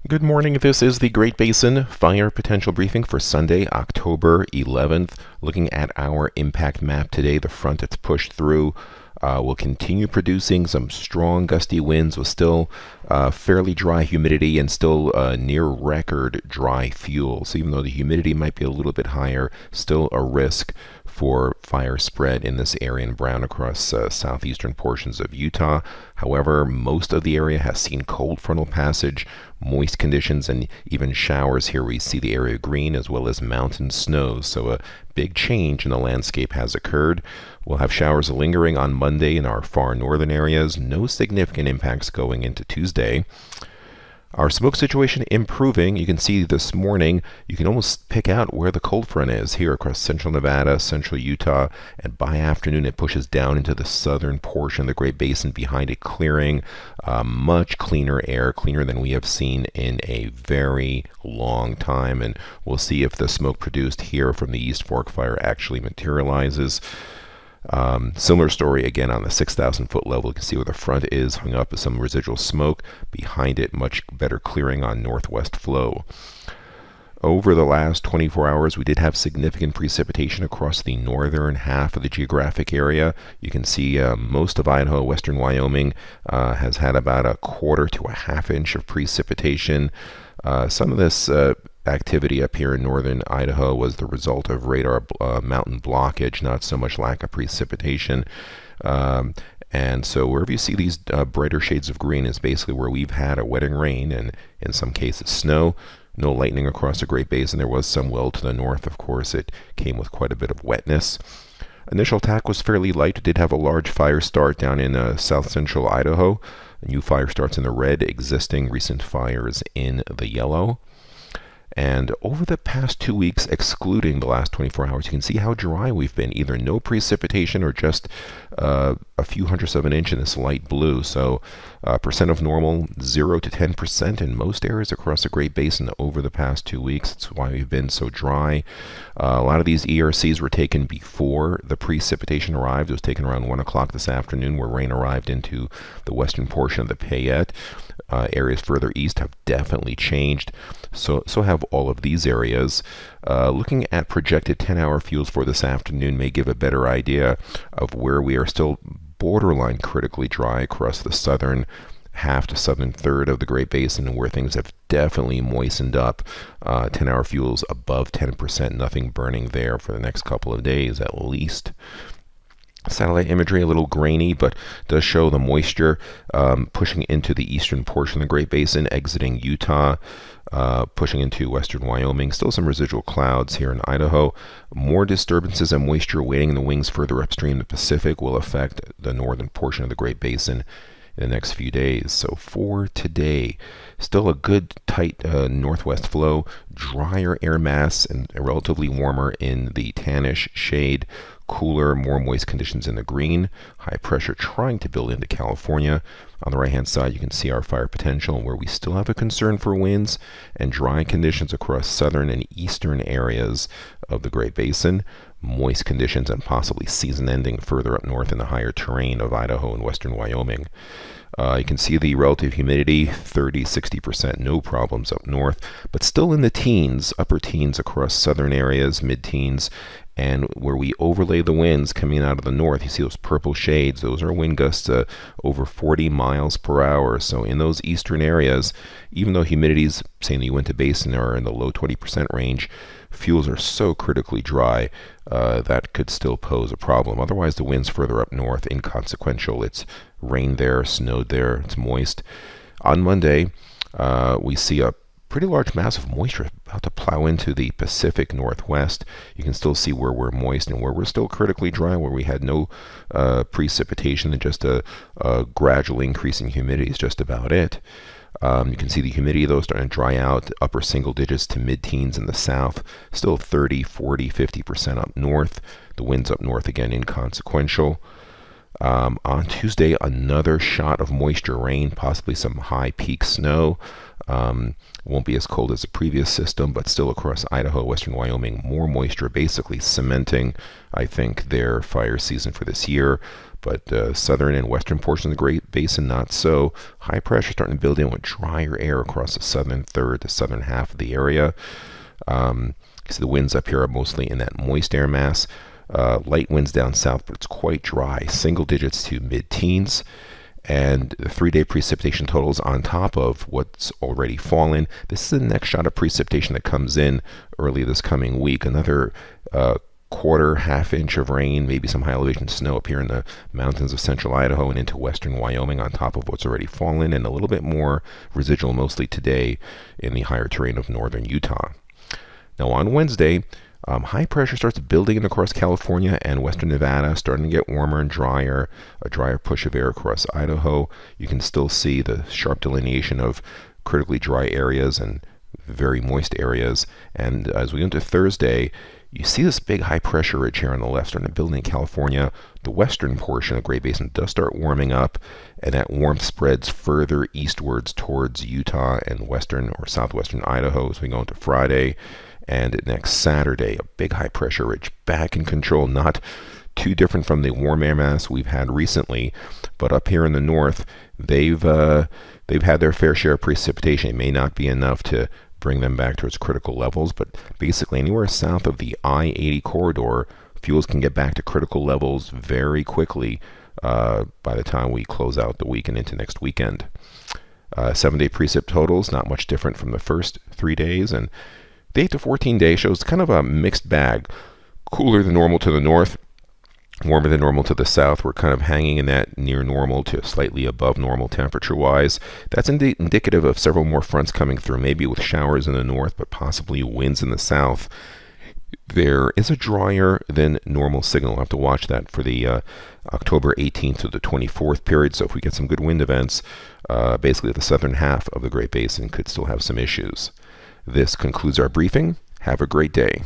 Good morning. This is the Great Basin Fire Potential Briefing for Sunday, October 11th. Looking at our impact map today, the front it's pushed through will continue producing some strong gusty winds with still fairly dry humidity and still near record dry fuel. So even though the humidity might be a little bit higher, still a risk for fire spread in this area in brown across southeastern portions of Utah. However, most of the area has seen cold frontal passage, moist conditions, and even showers. Here we see the area green as well as mountain snows. So a big change in the landscape has occurred. We'll have showers lingering on Monday in our far northern areas. No significant impacts going into Tuesday. Our smoke situation improving. You can see this morning, you can almost pick out where the cold front is here across central Nevada, central Utah, and by afternoon it pushes down into the southern portion of the Great Basin behind it, clearing much cleaner air, cleaner than we have seen in a very long time. And we'll see if the smoke produced here from the East Fork fire actually materializes. Similar story again on the 6,000 foot level. You can see where the front is hung up with some residual smoke. Behind it, much better clearing on northwest flow. Over the last 24 hours, we did have significant precipitation across the northern half of the geographic area. You can see most of Idaho, western Wyoming has had about a quarter to a half inch of precipitation. Some of this activity up here in northern Idaho was the result of radar mountain blockage, not so much lack of precipitation. And so wherever you see these brighter shades of green is basically where we've had a wetting rain and in some cases snow. No lightning across the Great Basin. There was some well to the north, of course. It came with quite a bit of wetness. Initial attack was fairly light. It did have a large fire start down in south central Idaho. New fire starts in the red, existing recent fires in the yellow. And over the past 2 weeks, excluding the last 24 hours, you can see how dry we've been. Either no precipitation or just a few hundredths of an inch in this light blue. So percent of normal, 0 to 10% in most areas across the Great Basin over the past 2 weeks. That's why we've been so dry. A lot of these ERCs were taken before the precipitation arrived. It was taken around 1 o'clock this afternoon, where rain arrived into the western portion of the Payette. Areas further east have definitely changed. So have all of these areas. Looking at projected 10-hour fuels for this afternoon may give a better idea of where we are still borderline critically dry across the southern half to southern third of the Great Basin, and where things have definitely moistened up. 10-hour fuels above 10%, nothing burning there for the next couple of days at least. Satellite imagery a little grainy, but does show the moisture pushing into the eastern portion of the Great Basin, exiting Utah, pushing into western Wyoming. Still some residual clouds here in Idaho. More disturbances and moisture waiting in the wings further upstream. The Pacific will affect the northern portion of the Great Basin in the next few days. So for today, still a good tight northwest flow, drier air mass and relatively warmer in the tannish shade. Cooler, more moist conditions in the green. High pressure trying to build into California. On the right-hand side, you can see our fire potential, where we still have a concern for winds and dry conditions across southern and eastern areas of the Great Basin. Moist conditions and possibly season ending further up north in the higher terrain of Idaho and western Wyoming. You can see the relative humidity, 30-60%, no problems up north, but still in the teens, upper teens across southern areas, mid-teens, and where we overlay the winds coming out of the north, you see those purple shades. Those are wind gusts over 40 miles per hour. So in those eastern areas, even though humidities, say in the Uinta Basin, are in the low 20% range, fuels are so critically dry that could still pose a problem. Otherwise, the winds further up north, inconsequential. It's rained there, snowed there, it's moist. On Monday, we see a pretty large mass of moisture about to plow into the Pacific Northwest. You can still see where we're moist and where we're still critically dry, where we had no precipitation and just a gradual increase in humidity is just about it. You can see the humidity, though, starting to dry out, upper single digits to mid-teens in the south, still 30, 40, 50% up north. The winds up north, again, inconsequential. On Tuesday, another shot of moisture rain, possibly some high peak snow. Won't be as cold as the previous system, but still across Idaho, western Wyoming, more moisture, basically cementing, I think, their fire season for this year. but southern and western portions of the Great Basin, not so. High pressure starting to build in with drier air across the southern third to southern half of the area. So the winds up here are mostly in that moist air mass. Light winds down south, but it's quite dry, single digits to mid-teens. And the 3-day precipitation totals on top of what's already fallen. This is the next shot of precipitation that comes in early this coming week. Another quarter, half inch of rain, maybe some high elevation snow up here in the mountains of central Idaho and into western Wyoming on top of what's already fallen, and a little bit more residual mostly today in the higher terrain of northern Utah. Now on Wednesday, high pressure starts building across California and western Nevada, starting to get warmer and drier, a drier push of air across Idaho. You can still see the sharp delineation of critically dry areas and very moist areas. And as we go into Thursday, you see this big high pressure ridge here on the left starting to build in California. The western portion of the Great Basin does start warming up, and that warmth spreads further eastwards towards Utah and western or southwestern Idaho as we go into Friday. And next Saturday, a big high pressure ridge back in control, not too different from the warm air mass we've had recently, but up here in the north, they've had their fair share of precipitation. It may not be enough to bring them back to its critical levels, but basically anywhere south of the I-80 corridor, fuels can get back to critical levels very quickly by the time we close out the week and into next weekend. 7-day precip totals, not much different from the first 3 days, and the 8 to 14 day shows kind of a mixed bag. Cooler than normal to the north, warmer than normal to the south. We're kind of hanging in that near normal to slightly above normal temperature-wise. That's indicative of several more fronts coming through, maybe with showers in the north, but possibly winds in the south. There is a drier than normal signal. We'll have to watch that for the October 18th to the 24th period. So if we get some good wind events, basically the southern half of the Great Basin could still have some issues. This concludes our briefing. Have a great day.